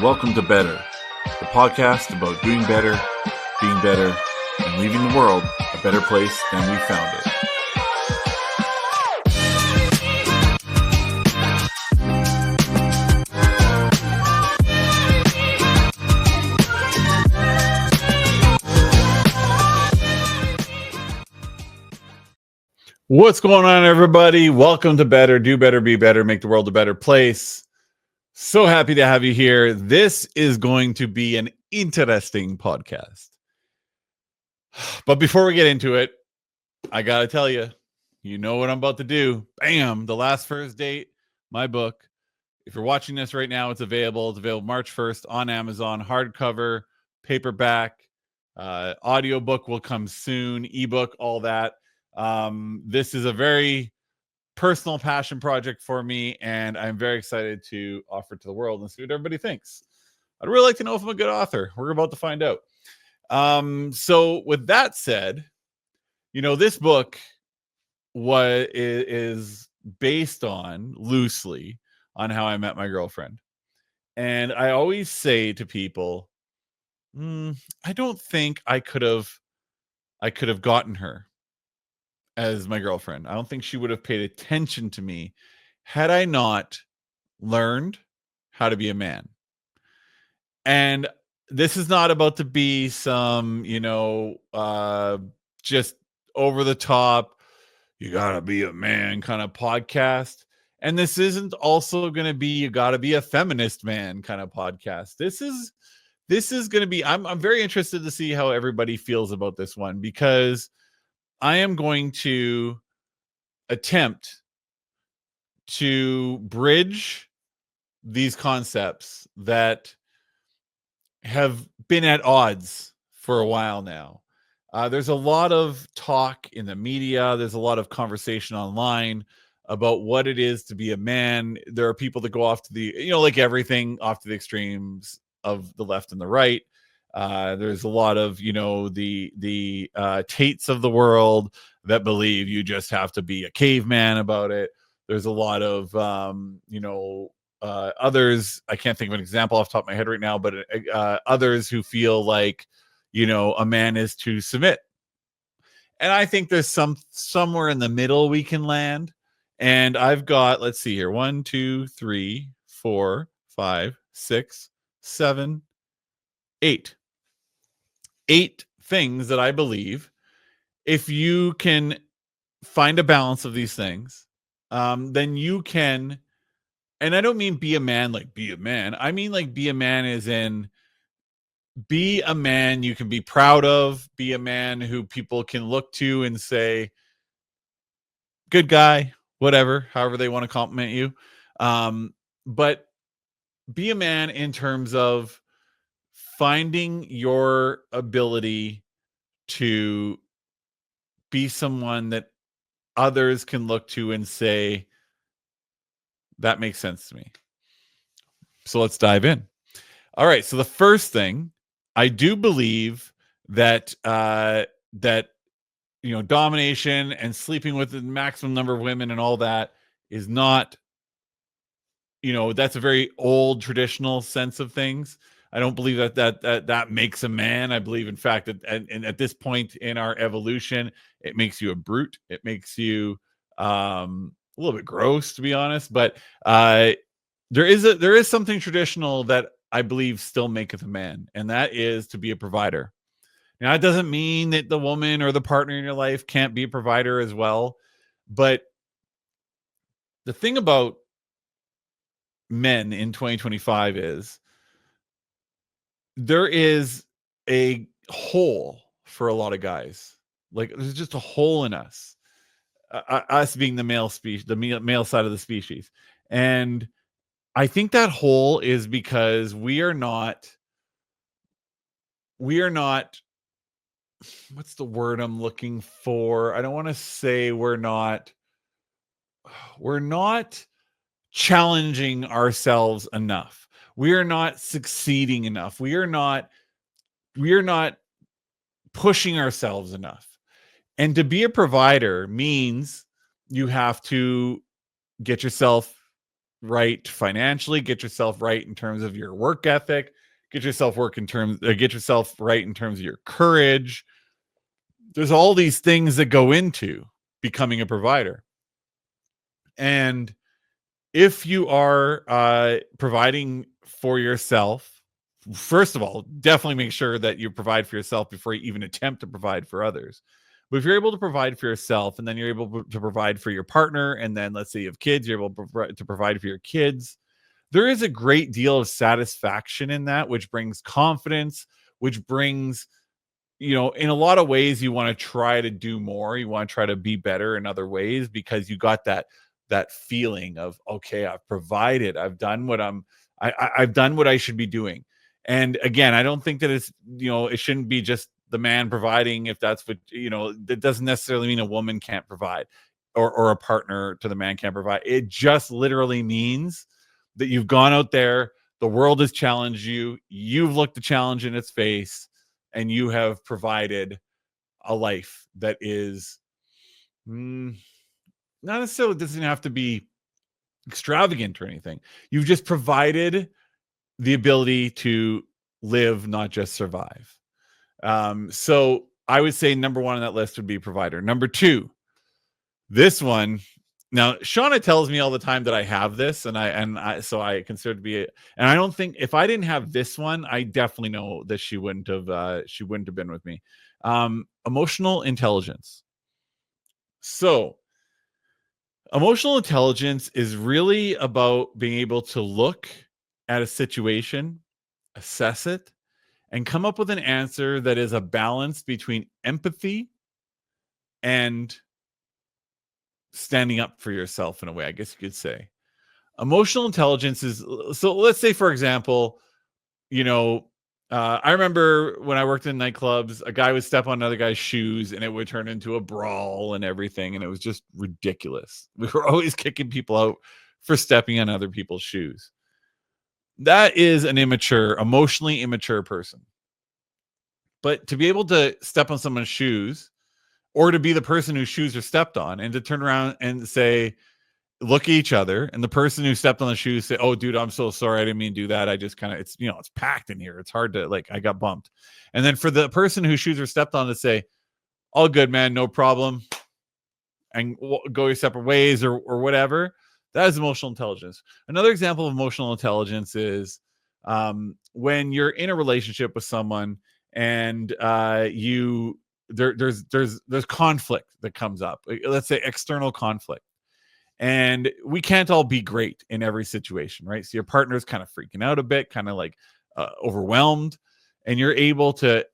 Welcome to Better, the podcast about doing better, being better, and leaving the world a better place than we found it. What's going on, everybody? Welcome to Better, do better, be better, make the world a better place. So happy to have you here. This is going to be an interesting podcast. But before we get into it, I got to tell you, you know what I'm about to do. Bam, The Last First Date, my book. If you're watching this right now, it's available. It's available March 1st on Amazon, hardcover, paperback, audiobook will come soon, ebook, all that. This is a very personal passion project for me, and I'm very excited to offer it to the world and see what everybody thinks. I'd really like to know if I'm a good author. We're about to find out. So with that said, you know, this book is based on loosely on how I met my girlfriend. And I always say to people, I don't think I could have gotten her as my girlfriend. I don't think she would have paid attention to me had I not learned how to be a man. And this is not about to be some, just over the top, you gotta be a man kind of podcast. And this isn't also going to be, you gotta be a feminist man kind of podcast. This is going to be, I'm very interested to see how everybody feels about this one, because I am going to attempt to bridge these concepts that have been at odds for a while now. There's a lot of talk in the media. There's a lot of conversation online about what it is to be a man. There are people that go off to the, like everything, off to the extremes of the left and the right. There's a lot of, the Tates of the world that believe you just have to be a caveman about it. There's a lot of, others. I can't think of an example off the top of my head right now, but others who feel like, a man is to submit. And I think there's somewhere in the middle we can land. And I've got, let's see here, 1, 2, 3, 4, 5, 6, 7, 8 things that I believe, if you can find a balance of these things, then you can, and I don't mean be a man like be a man. I mean like be a man as in be a man you can be proud of, be a man who people can look to and say, good guy, whatever, however they want to compliment you. But be a man in terms of finding your ability to be someone that others can look to and say, that makes sense to me. So let's dive in. All right. So the first thing, I do believe that domination and sleeping with the maximum number of women and all that is not, that's a very old traditional sense of things. I don't believe that makes a man. I believe, in fact, that and at this point in our evolution, it makes you a brute. It makes you a little bit gross, to be honest. But there is something traditional that I believe still maketh a man, and that is to be a provider. Now, it doesn't mean that the woman or the partner in your life can't be a provider as well. But the thing about men in 2025 is there is a hole for a lot of guys. Like, there's just a hole in us, us being the male species, the male side of the species. And I think that hole is because we are not, what's the word I'm looking for? I don't want to say we're not challenging ourselves enough. We are not succeeding enough. We are not pushing ourselves enough. And to be a provider means you have to get yourself right financially, get yourself right in terms of your work ethic, get yourself right in terms of your courage. There's all these things that go into becoming a provider. And if you are providing for yourself, first of all, definitely make sure that you provide for yourself before you even attempt to provide for others. But if you're able to provide for yourself, and then you're able to provide for your partner, and then let's say you have kids, you're able to provide for your kids, there is a great deal of satisfaction in that, which brings confidence, which brings, in a lot of ways, you want to try to do more. You want to try to be better in other ways, because you got that feeling of, okay, I've provided, I've done what I've done what I should be doing. And again, I don't think that it shouldn't be just the man providing. If that's what, that doesn't necessarily mean a woman can't provide, or a partner to the man can't provide. It just literally means that you've gone out there, the world has challenged you, you've looked the challenge in its face, and you have provided a life that is not necessarily, doesn't have to be extravagant or anything. You've just provided the ability to live, not just survive. So I would say number one on that list would be provider. Number two, this one. Now, Shauna tells me all the time that I have this, so I consider it to be and I don't think, if I didn't have this one, I definitely know that she wouldn't have been with me. Emotional intelligence. So emotional intelligence is really about being able to look at a situation, assess it, and come up with an answer that is a balance between empathy and standing up for yourself, in a way, I guess you could say. Emotional intelligence is, so let's say, for example, I remember when I worked in nightclubs, a guy would step on another guy's shoes and it would turn into a brawl and everything. And it was just ridiculous. We were always kicking people out for stepping on other people's shoes. That is an emotionally immature person. But to be able to step on someone's shoes, or to be the person whose shoes are stepped on, and to turn around and say, look at each other, and the person who stepped on the shoes say, oh dude, I'm so sorry, I didn't mean to do that, I just kind of, it's packed in here, it's hard to, like, I got bumped. And then for the person whose shoes are stepped on to say, all good, man, no problem, and go your separate ways, or whatever. That is emotional intelligence. Another example of emotional intelligence is when you're in a relationship with someone, and there's conflict that comes up. Let's say external conflict. And we can't all be great in every situation, right? So your partner's kind of freaking out a bit, kind of like overwhelmed, and you're able to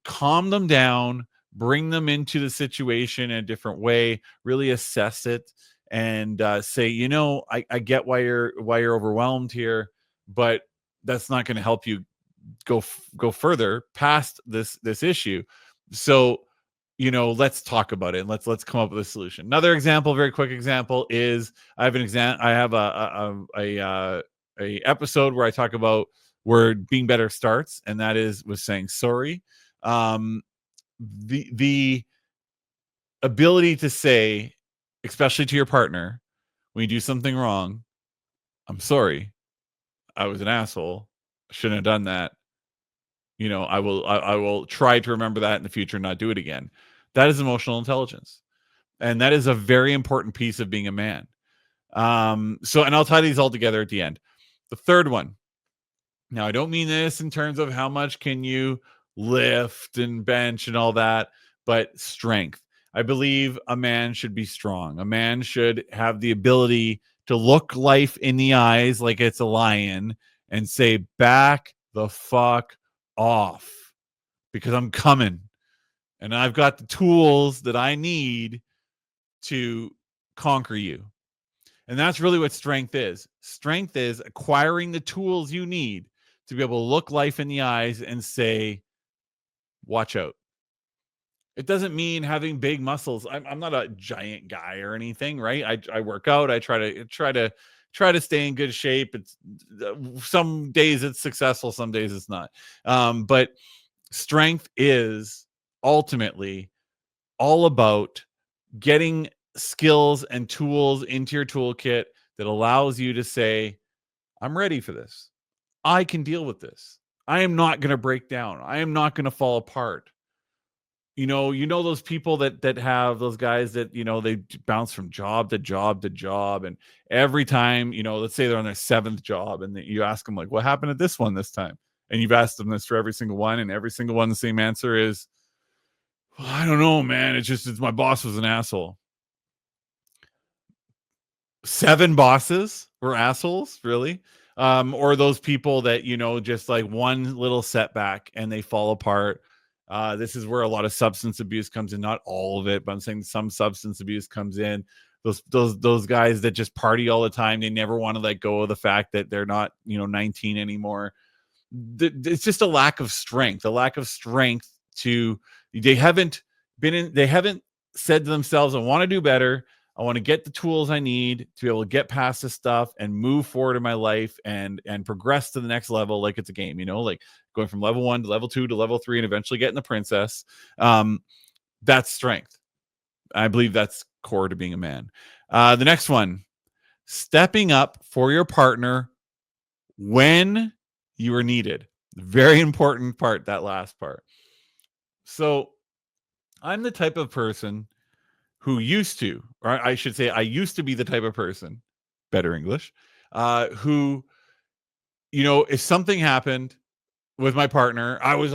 calm them down, bring them into the situation in a different way, really assess it, and say, I get why you're overwhelmed here, but that's not going to help you go further past this issue. So let's talk about it, and let's come up with a solution. Another example, very quick example, is I have a episode where I talk about where being better starts, and that is with saying sorry. The ability to say, especially to your partner, when you do something wrong, I'm sorry, I was an asshole, I shouldn't have done that. I will try to remember that in the future and not do it again. That is emotional intelligence. And that is a very important piece of being a man. And I'll tie these all together at the end. The third one. Now, I don't mean this in terms of how much can you lift and bench and all that, but strength. I believe a man should be strong. A man should have the ability to look life in the eyes like it's a lion and say, back the fuck off, because I'm coming and I've got the tools that I need to conquer you. And that's really what strength is. Strength is acquiring the tools you need to be able to look life in the eyes and say, watch out. It doesn't mean having big muscles. I'm not a giant guy or anything, right? I work out. I try to stay in good shape. It's some days it's successful, some days it's not. But strength is ultimately all about getting skills and tools into your toolkit that allows you to say, I'm ready for this. I can deal with this. I am not going to break down. I am not going to fall apart. Those people that have those guys that, they bounce from job to job to job. And every time, let's say they're on their seventh job and you ask them, like, what happened at this one this time? And you've asked them this for every single one, and every single one, the same answer is, well, I don't know, man. It's my boss was an asshole. 7 bosses were assholes, really? Or those people that, just like one little setback and they fall apart. This is where a lot of substance abuse comes in. Not all of it, but I'm saying some substance abuse comes in. Those guys that just party all the time. They never want to let go of the fact that they're not, 19 anymore. It's just a lack of strength. They haven't said to themselves, I want to do better. I want to get the tools I need to be able to get past this stuff and move forward in my life and progress to the next level. Like it's a game, like going from level 1 to level 2 to level 3 and eventually getting the princess. That's strength. I believe that's core to being a man. The next one, stepping up for your partner when you are needed. Very important part, that last part. So I'm the type of person who used to, or I should say, I used to be the type of person, better English, who, if something happened with my partner, I was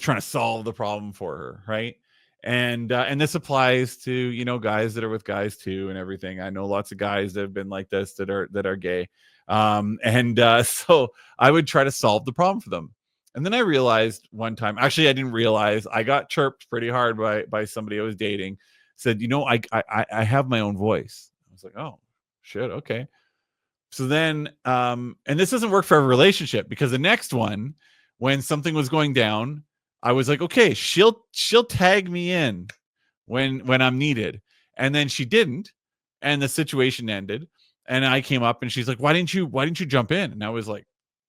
trying to solve the problem for her, right? And this applies to, guys that are with guys too and everything. I know lots of guys that have been like this that are gay. So I would try to solve the problem for them. And then I realized one time, actually, I didn't realize, I got chirped pretty hard by somebody I was dating, said, I have my own voice. I was like, oh shit. Okay. So then, and this doesn't work for every relationship, because the next one, when something was going down, I was like, okay, she'll tag me in when I'm needed. And then she didn't, and the situation ended. And I came up and she's like, why didn't you jump in? And I was like,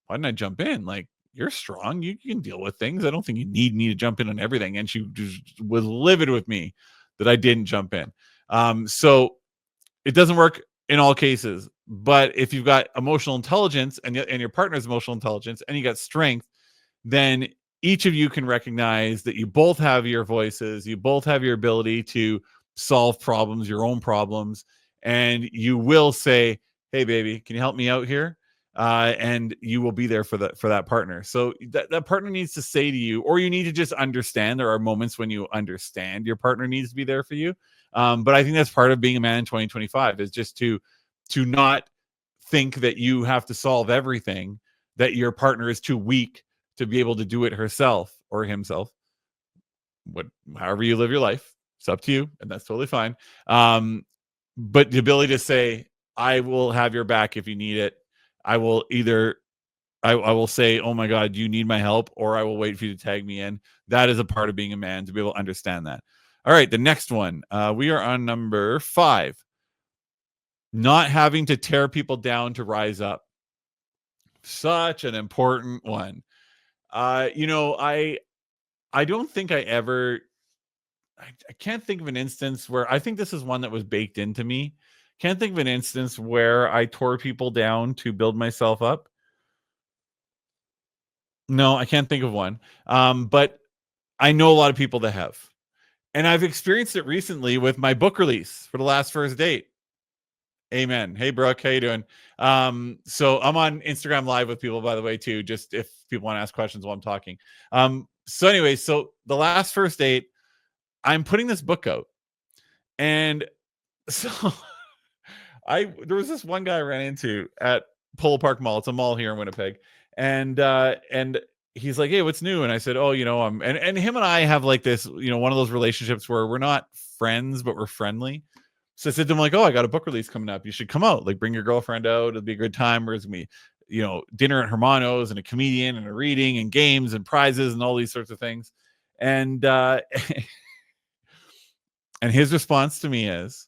why didn't I jump in? Like, you're strong. You can deal with things. I don't think you need me to jump in on everything. And she just was livid with me that I didn't jump in. So it doesn't work in all cases. But if you've got emotional intelligence and your partner's emotional intelligence and you got strength, then each of you can recognize that you both have your voices, you both have your ability to solve problems, your own problems, and you will say, hey baby, can you help me out here? And you will be there for that partner. So that partner needs to say to you, or you need to just understand. There are moments when you understand your partner needs to be there for you. But I think that's part of being a man in 2025, is just to not think that you have to solve everything, that your partner is too weak to be able to do it herself or himself. However you live your life, it's up to you, and that's totally fine. But the ability to say, I will have your back if you need it. I will say, oh my God, you need my help, or I will wait for you to tag me in. That is a part of being a man, to be able to understand that. All right, the next one. We are on number 5. Not having to tear people down to rise up. Such an important one. I don't think I can't think of an instance where, I think this is one that was baked into me. Can't think of an instance where I tore people down to build myself up. No, I can't think of one. But I know a lot of people that have. And I've experienced it recently with my book release for The Last First Date. Amen. Hey, Brooke, how you doing? So I'm on Instagram Live with people, by the way, too, just if people want to ask questions while I'm talking. So anyway, so The Last First Date, I'm putting this book out. And so there was this one guy I ran into at Polo Park Mall. It's a mall here in Winnipeg. And he's like, hey, what's new? And I said, oh, and him and I have like this, one of those relationships where we're not friends, but we're friendly. So I said to him, like, oh, I got a book release coming up. You should come out. Like, bring your girlfriend out. It'll be a good time. There's going to be, dinner at Hermano's and a comedian and a reading and games and prizes and all these sorts of things. And and his response to me is,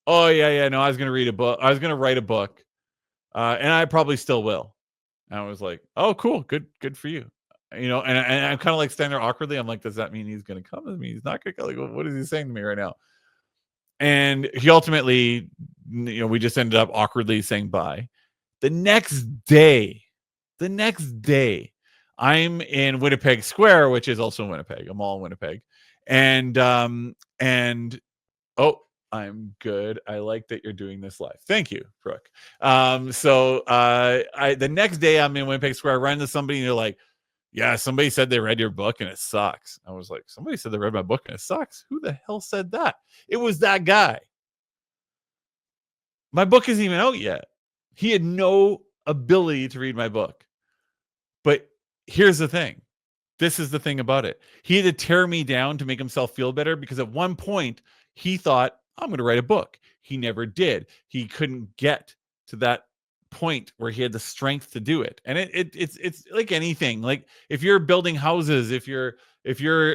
oh, yeah, no, I was going to read a book. I was going to write a book. And I probably still will. And I was like, oh, cool. Good for you. And I'm kind of like standing there awkwardly. I'm like, does that mean he's going to come with me? He's not going to come. Like, what is he saying to me right now? And he ultimately, we just ended up awkwardly saying bye. The next day, I'm in Winnipeg Square, which is also in Winnipeg. I'm all in Winnipeg. And oh, I'm good. I like that you're doing this live. Thank you, Brooke. The next day I'm in Winnipeg Square. I run into somebody and they're like, yeah, somebody said they read your book and it sucks. I was like, somebody said they read my book and it sucks? Who the hell said that? It was that guy. My book isn't even out yet. He had no ability to read my book. But here's the thing. This is the thing about it. He had to tear me down to make himself feel better because at one point he thought, I'm going to write a book. He never did. He couldn't get to that point where he had the strength to do it. And it's like anything. Like if you're building houses, if you're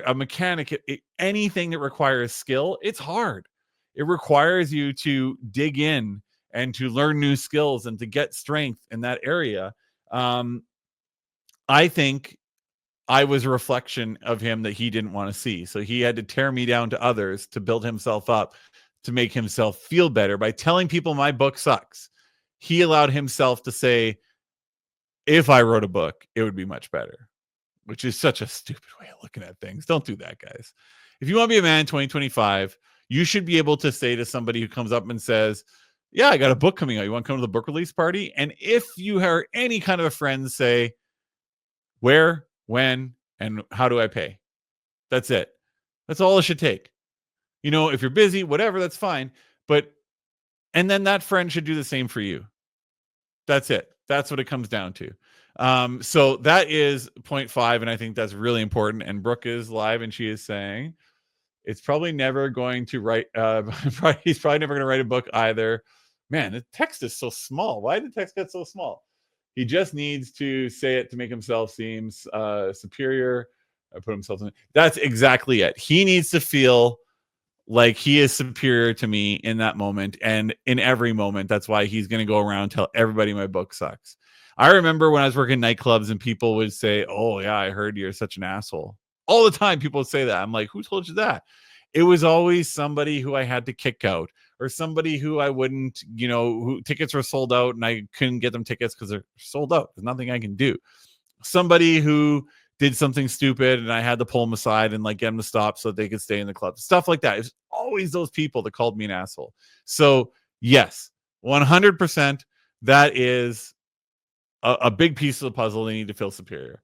a mechanic, anything that requires skill, it's hard. It requires you to dig in and to learn new skills and to get strength in that area. I think I was a reflection of him that he didn't want to see. So he had to tear me down to others to build himself up, to make himself feel better by telling people my book sucks. He allowed himself to say, if I wrote a book, it would be much better, which is such a stupid way of looking at things. Don't do that, guys. If you want to be a man in 2025, you should be able to say to somebody who comes up and says, yeah, I got a book coming out. You want to come to the book release party? And if you are any kind of a friend, say, where, when, and how do I pay? That's it. That's all it should take. If you're busy, whatever, that's fine. And then that friend should do the same for you. That's it. That's what it comes down to. So that is 0.5, and I think that's really important. And Brooke is live, and she is saying it's probably never going to write. He's probably never going to write a book either. Man, the text is so small. Why did the text get so small? He just needs to say it to make himself seem superior. Put himself in. That's exactly it. He needs to feel like he is superior to me in that moment and in every moment. That's why he's going to go around and tell everybody my book sucks. I remember when I was working nightclubs and people would say, oh yeah, I heard you're such an asshole. All the time people would say that. I'm like, who told you that? It was always somebody who I had to kick out or somebody who I wouldn't, who tickets were sold out and I couldn't get them tickets because they're sold out. There's nothing I can do. Somebody who did something stupid and I had to pull them aside and get them to stop so that they could stay in the club. Stuff like that. It's always those people that called me an asshole. So yes, 100%. That is a big piece of the puzzle. They need to feel superior.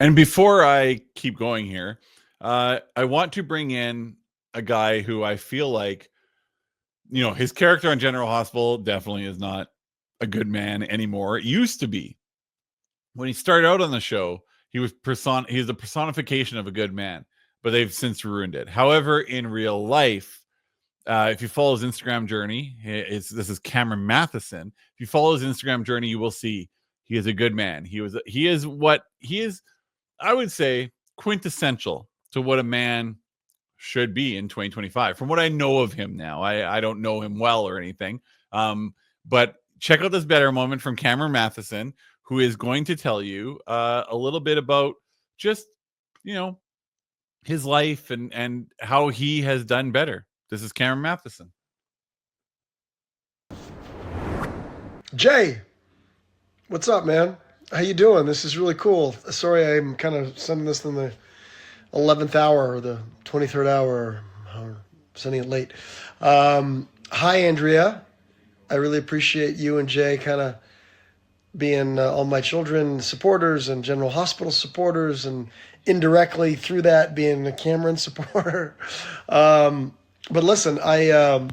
And before I keep going here, I want to bring in a guy who I feel like, his character on General Hospital definitely is not a good man anymore. It used to be. When he started out on the show, he's the personification of a good man, but they've since ruined it. However, in real life, if you follow his Instagram journey, this is Cameron Mathison. If you follow his Instagram journey, you will see he is a good man. He is, I would say, quintessential to what a man should be in 2025. From what I know of him now, I don't know him well or anything. But check out this better moment from Cameron Mathison, who is going to tell you a little bit about just, his life and how he has done better. This is Cameron Mathison. Jay, what's up, man? How you doing? This is really cool. Sorry, I'm kind of sending this in the 11th hour or the 23rd hour, or sending it late. Hi, Andrea. I really appreciate you and Jay kind of being all my children supporters and General Hospital supporters, and indirectly through that being a Cameron supporter. But listen, I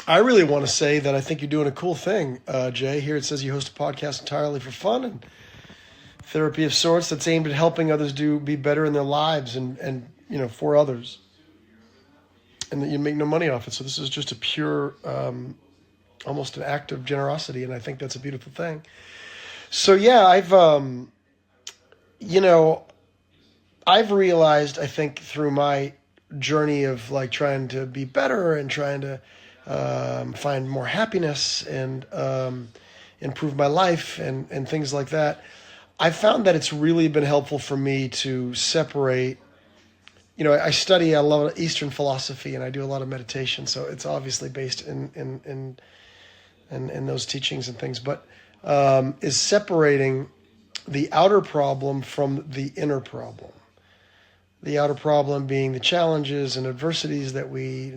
really want to say that I think you're doing a cool thing, Jay. Here it says you host a podcast entirely for fun and therapy of sorts that's aimed at helping others be better in their lives and for others, and that you make no money off it. So this is just a pure, almost an act of generosity, and I think that's a beautiful thing. So yeah, I've realized, I think, through my journey of trying to be better and trying to find more happiness and improve my life and things like that, I've found that it's really been helpful for me to separate I study a lot of Eastern philosophy, and I do a lot of meditation, so it's obviously based in those teachings and things. But is separating the outer problem from the inner problem. The outer problem being the challenges and adversities that we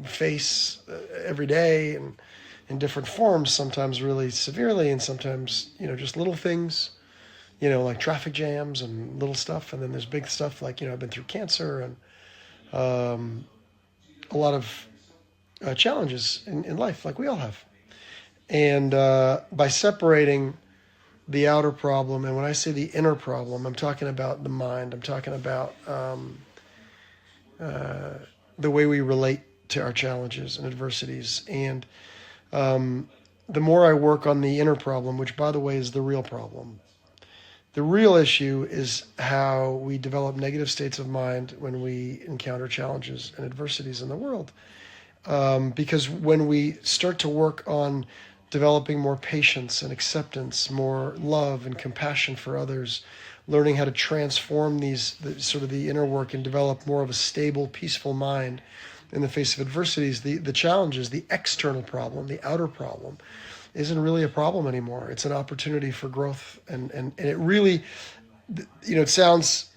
face every day, and in different forms, sometimes really severely, and sometimes, just little things, like traffic jams and little stuff. And then there's big stuff like, I've been through cancer and a lot of challenges in life, like we all have. And by separating the outer problem, and when I say the inner problem, I'm talking about the mind. I'm talking about the way we relate to our challenges and adversities. And the more I work on the inner problem, which, by the way, is the real problem, the real issue is how we develop negative states of mind when we encounter challenges and adversities in the world. Because when we start to work on developing more patience and acceptance, more love and compassion for others, learning how to transform the inner work and develop more of a stable, peaceful mind in the face of adversities, the challenges, the external problem, the outer problem, isn't really a problem anymore. It's an opportunity for growth. And it really, it sounds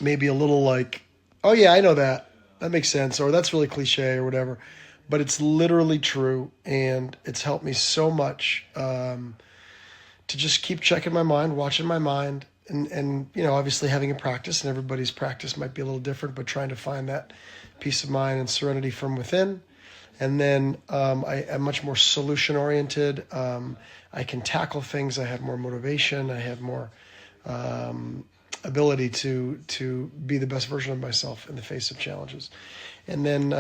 maybe a little like, oh yeah, I know that. That makes sense. Or that's really cliche or whatever. But it's literally true. And it's helped me so much to just keep checking my mind, watching my mind. And obviously having a practice, and everybody's practice might be a little different, but trying to find that peace of mind and serenity from within. And then I'm much more solution oriented. I can tackle things. I have more motivation. I have more ability to be the best version of myself in the face of challenges. And then,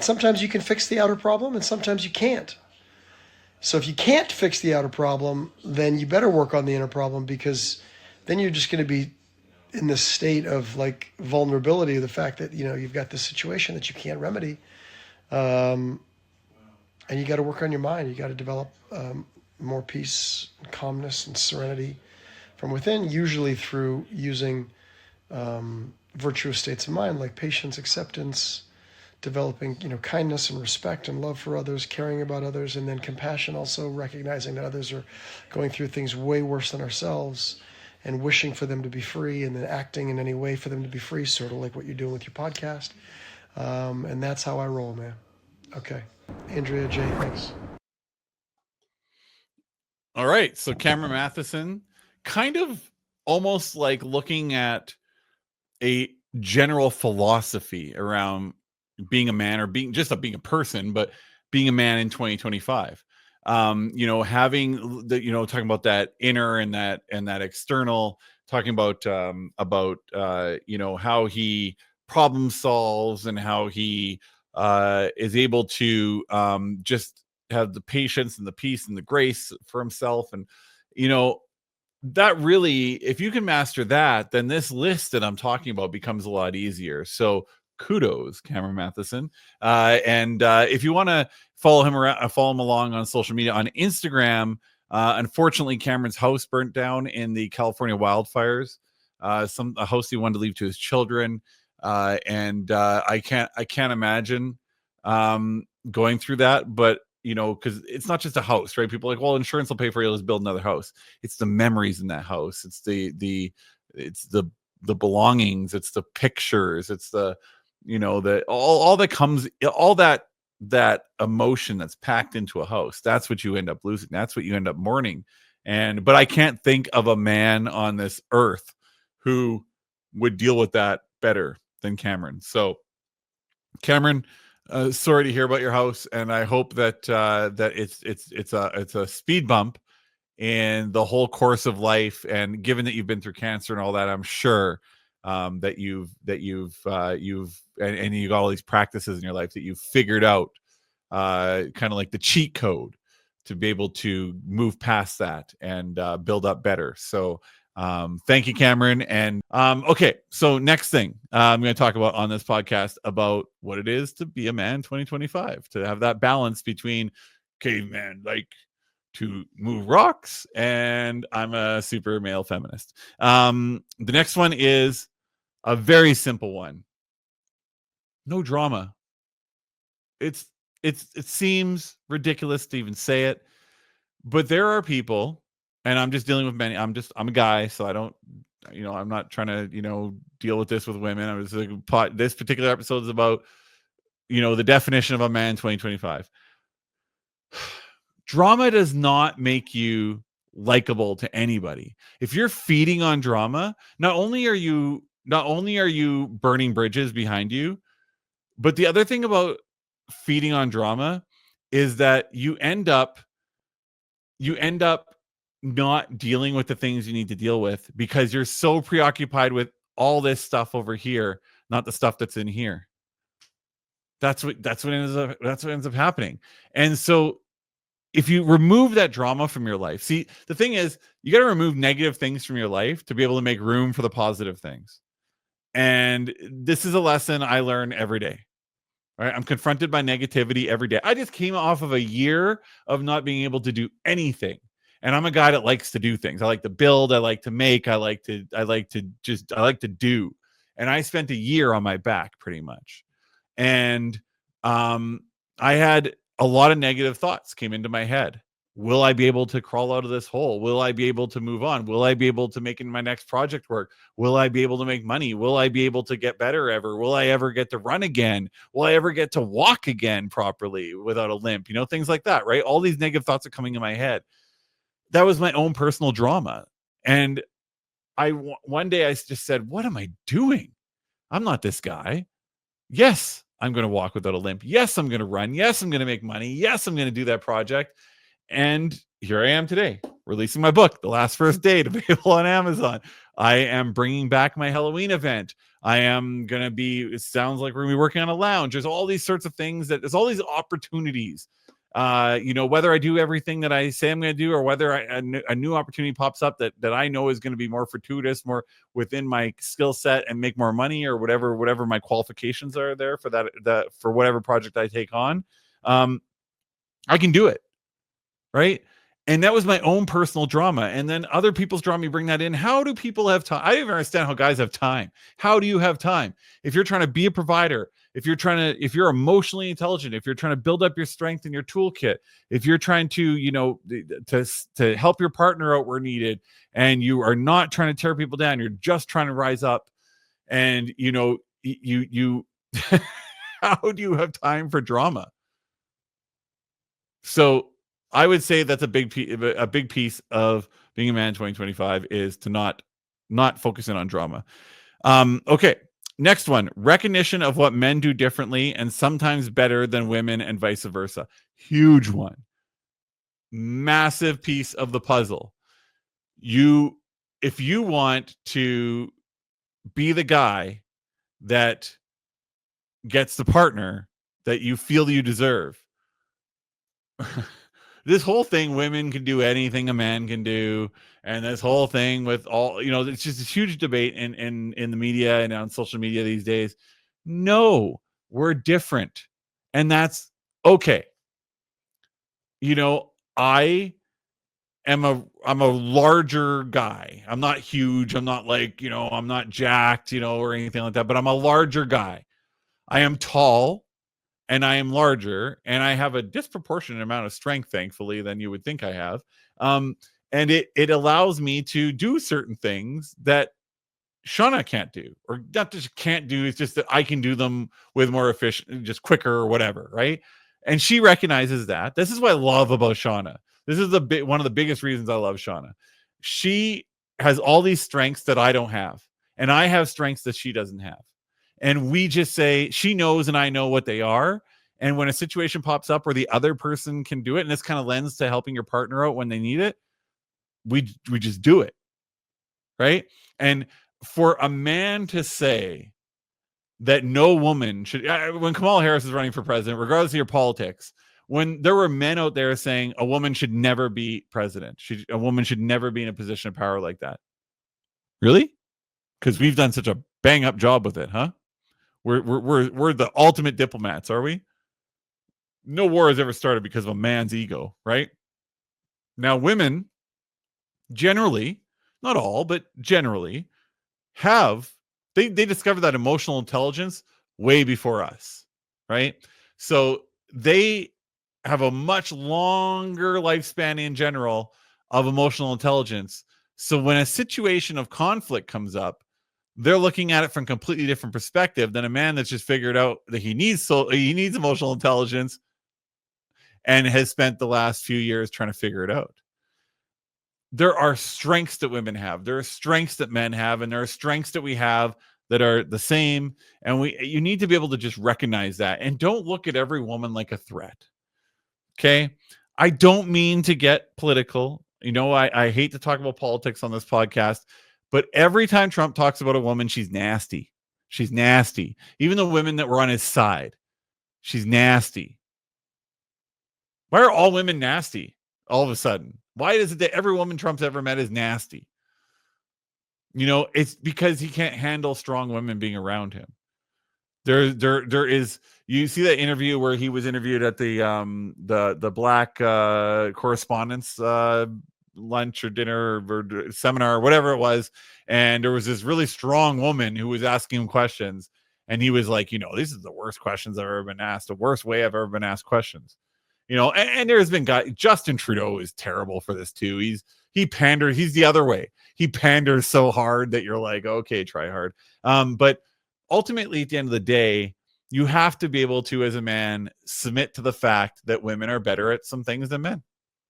sometimes you can fix the outer problem, and sometimes you can't. So if you can't fix the outer problem, then you better work on the inner problem, because then you're just going to be in this state of like vulnerability, the fact that, you've got this situation that you can't remedy. And you got to work on your mind. You got to develop more peace, and calmness, and serenity from within, usually through using virtuous states of mind like patience, acceptance, developing, kindness and respect and love for others, caring about others, and then compassion, also recognizing that others are going through things way worse than ourselves, and wishing for them to be free, and then acting in any way for them to be free, sort of like what you're doing with your podcast. And that's how I roll, man. Okay. Andrea J., thanks. All right. So Cameron Mathison, kind of almost like looking at a general philosophy around being a man, or being a person, but being a man in 2025. Having the, talking about that inner and that external, talking about how he problem solves, and how he is able to just have the patience and the peace and the grace for himself. And that really, if you can master that, then this list that I'm talking about becomes a lot easier. So kudos, Cameron Mathison. And if you want to follow him along on social media, on Instagram, unfortunately, Cameron's house burnt down in the California wildfires. A house he wanted to leave to his children. And I can't imagine going through that, but because it's not just a house, right? People are like, well, insurance will pay for it, let's build another house. It's the memories in that house. It's the belongings. It's the pictures. It's the all that comes, all that emotion that's packed into a house. That's what you end up losing. That's what you end up mourning. But I can't think of a man on this earth who would deal with that better than Cameron. So Cameron, sorry to hear about your house, and I hope that it's a speed bump in the whole course of life. And given that you've been through cancer and all that, I'm sure that you've and you got all these practices in your life that you've figured out, kind of like the cheat code to be able to move past that and build up better. So thank you, Cameron. And okay, so next thing I'm going to talk about on this podcast about what it is to be a man in 2025, to have that balance between caveman like to move rocks and I'm a super male feminist. The next one is A very simple one. No drama. It seems ridiculous to even say it, but there are people, and I'm just dealing with many. I'm a guy, so I don't, I'm not trying to, deal with this with women. I was like, this particular episode is about, the definition of a man 2025. Drama does not make you likable to anybody. If you're feeding on drama, not only are you burning bridges behind you, but the other thing about feeding on drama is that you end up not dealing with the things you need to deal with because you're so preoccupied with all this stuff over here, not the stuff that's in here. That's what ends up happening. And so if you remove that drama from your life, see, the thing is, you got to remove negative things from your life to be able to make room for the positive things. And this is a lesson I learn every day. Right? I'm confronted by negativity every day. I just came off of a year of not being able to do anything. And I'm a guy that likes to do things. I like to build, I like to make, I like to do. And I spent a year on my back pretty much. And I had a lot of negative thoughts came into my head. Will I be able to crawl out of this hole? Will I be able to move on? Will I be able to make my next project work? Will I be able to make money? Will I be able to get better ever? Will I ever get to run again? Will I ever get to walk again properly without a limp? Things like that, right? All these negative thoughts are coming in my head. That was my own personal drama. And one day I just said, what am I doing? I'm not this guy. Yes, I'm going to walk without a limp. Yes, I'm going to run. Yes, I'm going to make money. Yes, I'm going to do that project. And here I am today, releasing my book, The Last First Date, available on Amazon. I am bringing back my Halloween event. I am going to be, it sounds like we're going to be working on a lounge. There's all these sorts of things there's all these opportunities. Whether I do everything that I say I'm going to do, or whether a new opportunity pops up that I know is going to be more fortuitous, more within my skill set and make more money, or whatever my qualifications are there for that for whatever project I take on, I can do it. Right. And that was my own personal drama. And then other people's drama, you bring that in. How do people have time? I don't even understand how guys have time. How do you have time? If you're trying to be a provider, if you're emotionally intelligent, if you're trying to build up your strength in your toolkit, if you're trying to, to help your partner out where needed, and you are not trying to tear people down, you're just trying to rise up, and, you how do you have time for drama? So I would say that's a big piece of being a man in 2025 is to not focus in on drama. Okay. Next one, recognition of what men do differently and sometimes better than women and vice versa. Huge one. Massive piece of the puzzle. If you want to be the guy that gets the partner that you feel you deserve, this whole thing, women can do anything a man can do, and this whole thing with all, it's just a huge debate in the media and on social media these days. No, we're different, and that's okay. I'm a larger guy. I'm not huge. I'm not like, I'm not jacked, or anything like that, but I'm a larger guy. I am tall. And I am larger, and I have a disproportionate amount of strength, thankfully, than you would think I have. And it allows me to do certain things that Shauna can't do, or not just can't do. It's just that I can do them with more efficient, just quicker or whatever, right? And she recognizes that. This is what I love about Shauna. This is one of the biggest reasons I love Shauna. She has all these strengths that I don't have, and I have strengths that she doesn't have. And we just say, she knows and I know what they are. And when a situation pops up where the other person can do it, and this kind of lends to helping your partner out when they need it, we just do it. Right. And for a man to say that no woman should, when Kamala Harris is running for president, regardless of your politics, when there were men out there saying a woman should never be president, a woman should never be in a position of power like that. Really? Because we've done such a bang up job with it, huh? We're the ultimate diplomats, are we? No war has ever started because of a man's ego, right? Now, women generally, not all, but generally, have They discovered that emotional intelligence way before us, right? So they have a much longer lifespan in general of emotional intelligence. So when a situation of conflict comes up, they're looking at it from a completely different perspective than a man that's just figured out that he needs emotional intelligence and has spent the last few years trying to figure it out. There are strengths that women have. There are strengths that men have, and there are strengths that we have that are the same. And you need to be able to just recognize that, and don't look at every woman like a threat. Okay. I don't mean to get political. I hate to talk about politics on this podcast, but every time Trump talks about a woman, she's nasty. She's nasty. Even the women that were on his side, she's nasty. Why are all women nasty all of a sudden? Why is it that every woman Trump's ever met is nasty? It's because he can't handle strong women being around him. There is. You see that interview where he was interviewed at the Black correspondence lunch or dinner or seminar or whatever it was, and there was this really strong woman who was asking him questions, and he was like, this is the worst questions I've ever been asked, the worst way I've ever been asked questions. And there's been Justin Trudeau is terrible for this too. He panders. He's the other way. He panders so hard that you're like, okay, try hard. But ultimately, at the end of the day, you have to be able to, as a man, submit to the fact that women are better at some things than men.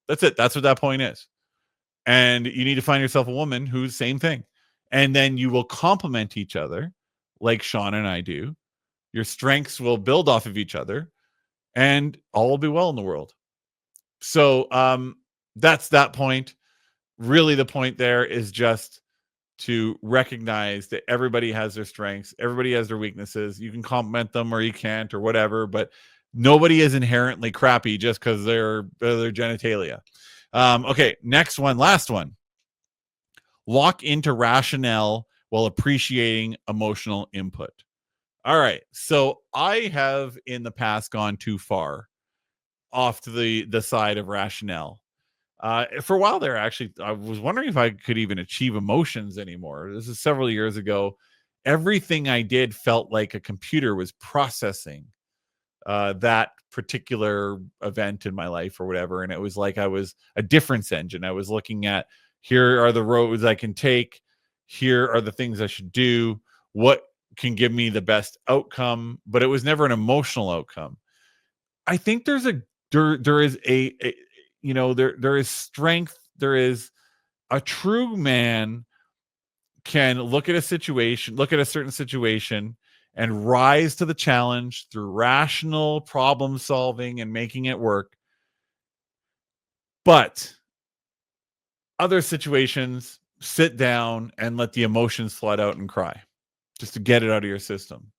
That's it. That's what that point is. And you need to find yourself a woman who's same thing. And then you will complement each other like Sean and I do. Your strengths will build off of each other, and all will be well in the world. So that's that point. Really, the point there is just to recognize that everybody has their strengths, everybody has their weaknesses. You can compliment them or you can't or whatever, but nobody is inherently crappy just because they're genitalia. Okay, next one, last one. Lock into rationale while appreciating emotional input. All right, so I have in the past gone too far off to the side of rationale. For a while there, actually, I was wondering if I could even achieve emotions anymore. This is several years ago. Everything I did felt like a computer was processing that particular event in my life or whatever. And it was like I was a difference engine. I was looking at, here are the roads I can take. Here are the things I should do. What can give me the best outcome? But it was never an emotional outcome. I think there is there is strength. There is a true man can look at a certain situation and rise to the challenge through rational problem solving and making it work. But other situations, sit down and let the emotions flood out and cry just to get it out of your system.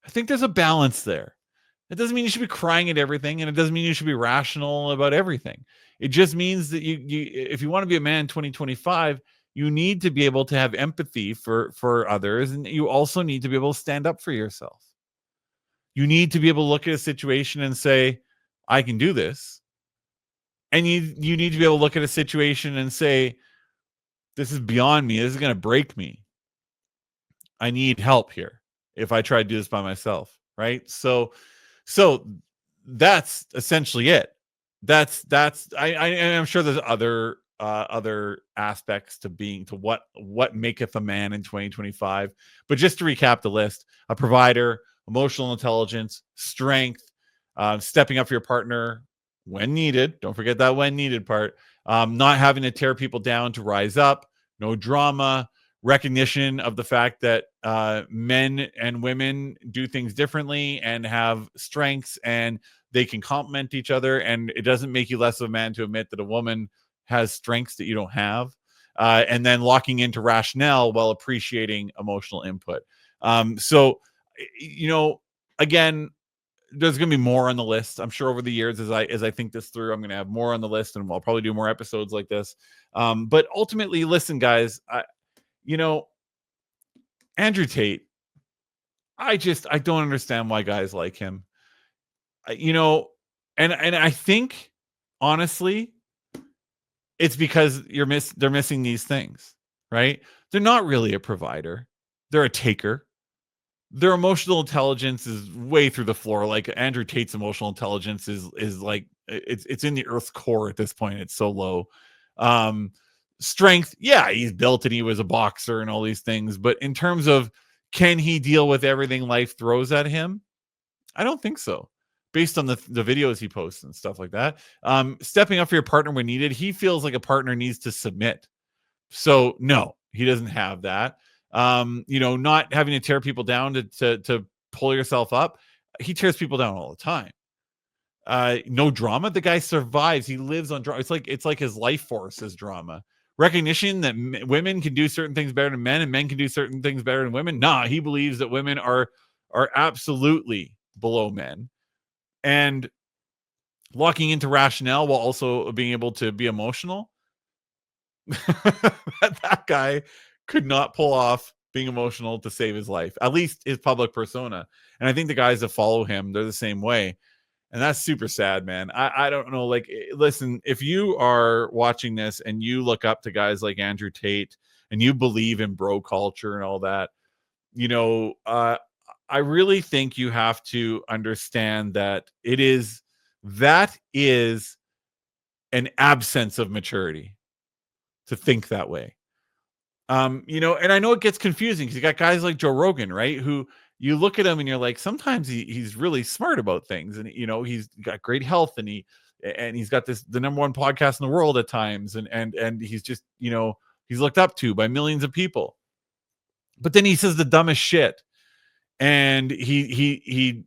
I think there's a balance there. It doesn't mean you should be crying at everything, and it doesn't mean you should be rational about everything. It just means that you if you want to be a man in 2025, you need to be able to have empathy for others, and you also need to be able to stand up for yourself. You need to be able to look at a situation and say, I can do this. And you need to be able to look at a situation and say, this is beyond me. This is going to break me. I need help here if I try to do this by myself, right? So that's essentially it. I'm sure there's other aspects to what maketh a man in 2025. But just to recap the list: a provider, emotional intelligence, strength, stepping up for your partner when needed. Don't forget that when needed part. Not having to tear people down to rise up. No drama. Recognition of the fact that men and women do things differently and have strengths, and they can complement each other, and it doesn't make you less of a man to admit that a woman has strengths that you don't have. And then locking into rationale while appreciating emotional input. So again, there's going to be more on the list. I'm sure over the years, as I think this through, I'm going to have more on the list, and I'll probably do more episodes like this. But ultimately, listen, guys, Andrew Tate, I don't understand why guys like him. And I think honestly, it's because they're missing these things, right? They're not really a provider. They're a taker. Their emotional intelligence is way through the floor. Like Andrew Tate's emotional intelligence is like it's in the earth's core at this point. It's so low. Um, Strength, yeah, he's built and he was a boxer and all these things. But in terms of can he deal with everything life throws at him? I don't think so. Based on the videos he posts and stuff like that. Stepping up for your partner when needed. He feels like a partner needs to submit. So no, he doesn't have that. Not having to tear people down to pull yourself up. He tears people down all the time. No drama. The guy survives. He lives on drama. It's like his life force is drama. Recognition that women can do certain things better than men, and men can do certain things better than women. Nah, he believes that women are absolutely below men, and locking into rationale while also being able to be emotional. that guy could not pull off being emotional to save his life, at least his public persona. And I think the guys that follow him, they're the same way. And that's super sad, man. I don't know. Like, listen, if you are watching this and you look up to guys like Andrew Tate and you believe in bro culture and all that, I really think you have to understand that that is an absence of maturity to think that way. And I know it gets confusing because you got guys like Joe Rogan, right? Who you look at him and you're like, sometimes he's really smart about things, and he's got great health, and he's got the number one podcast in the world at times, and he's just he's looked up to by millions of people. But then he says the dumbest shit, and he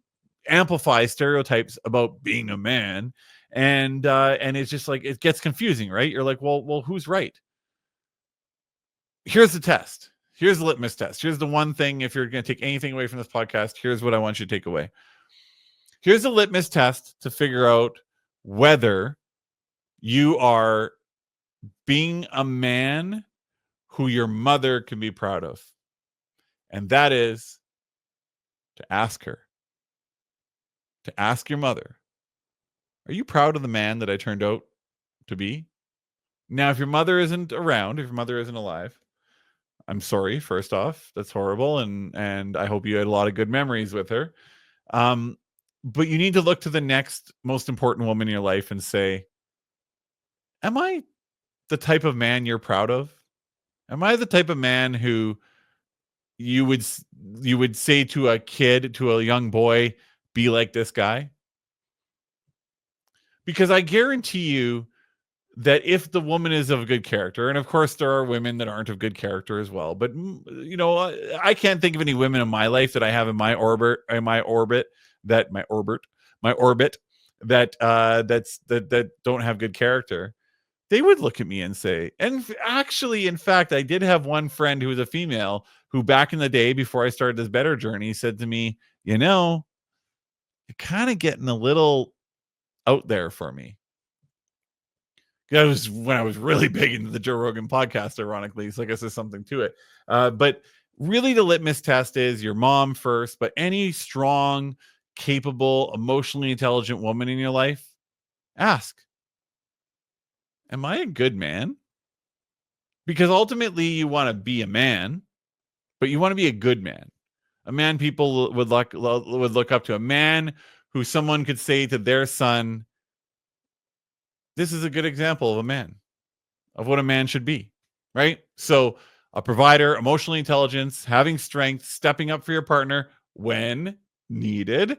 amplifies stereotypes about being a man, and it's just like it gets confusing, right? You're like, well, who's right? Here's the test. Here's the litmus test. Here's the one thing. If you're going to take anything away from this podcast, here's what I want you to take away. Here's the litmus test to figure out whether you are being a man who your mother can be proud of. And that is to ask her, to ask your mother, are you proud of the man that I turned out to be? Now, if your mother isn't around, if your mother isn't alive, I'm sorry, first off, that's horrible. And I hope you had a lot of good memories with her. But you need to look to the next most important woman in your life and say, am I the type of man you're proud of? Am I the type of man who you would say to a kid, to a young boy, be like this guy? Because I guarantee you that if the woman is of good character, and of course there are women that aren't of good character as well, but I can't think of any women in my life that I have in my orbit that don't have good character. They would look at me and say, and actually, in fact, I did have one friend who was a female who back in the day before I started this better journey said to me, you're kind of getting a little out there for me. That was when I was really big into the Joe Rogan podcast, ironically. So I guess there's something to it. But really the litmus test is your mom first, but any strong, capable, emotionally intelligent woman in your life, ask, am I a good man? Because ultimately you want to be a man, but you want to be a good man. A man people would look up to. A man who someone could say to their son, this is a good example of a man, of what a man should be, right? So a provider, emotional intelligence, having strength, stepping up for your partner when needed,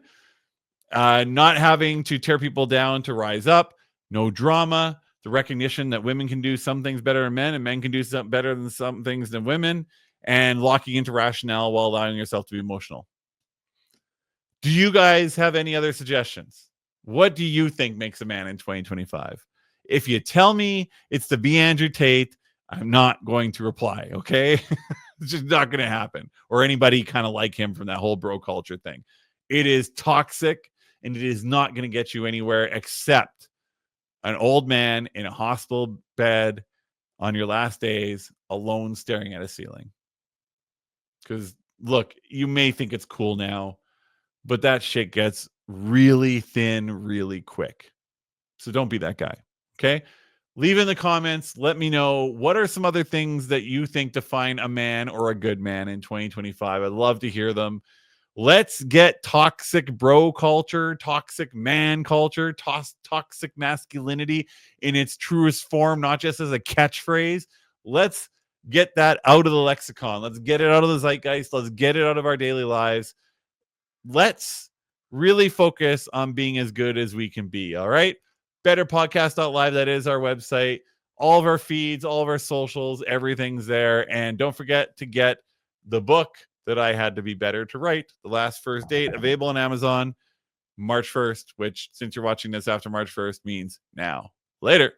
not having to tear people down to rise up, no drama, the recognition that women can do some things better than men and men can do some better than some things than women, and locking into rationale while allowing yourself to be emotional. Do you guys have any other suggestions? What do you think makes a man in 2025? If you tell me it's to be Andrew Tate, I'm not going to reply, okay? It's just not going to happen. Or anybody kind of like him from that whole bro culture thing. It is toxic, and it is not going to get you anywhere except an old man in a hospital bed on your last days, alone staring at a ceiling. Because, look, you may think it's cool now, but that shit gets really thin really quick. So don't be that guy, okay? leave in the comments. Let me know what are some other things that you think define a man or a good man in 2025. I'd love to hear them. Let's get toxic bro culture, toxic man culture, toxic masculinity in its truest form, not just as a catchphrase. Let's get that out of the lexicon. Let's get it out of the zeitgeist. Let's get it out of our daily lives. Let's really focus on being as good as we can be. All right. Betterpodcast.live. That is our website. All of our feeds, all of our socials, everything's there. And don't forget to get the book that I had to be better to write, The Last First Date, available on Amazon March 1st, which, since you're watching this after March 1st, means now. Later.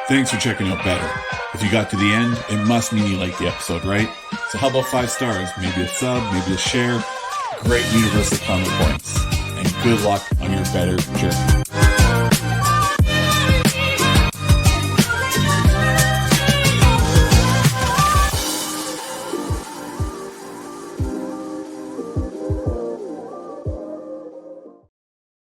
Thanks for checking out Better. If you got to the end, it must mean you liked the episode, right? So how about 5 stars? Maybe a sub, maybe a share. Great universal comment points. And good luck on your better journey.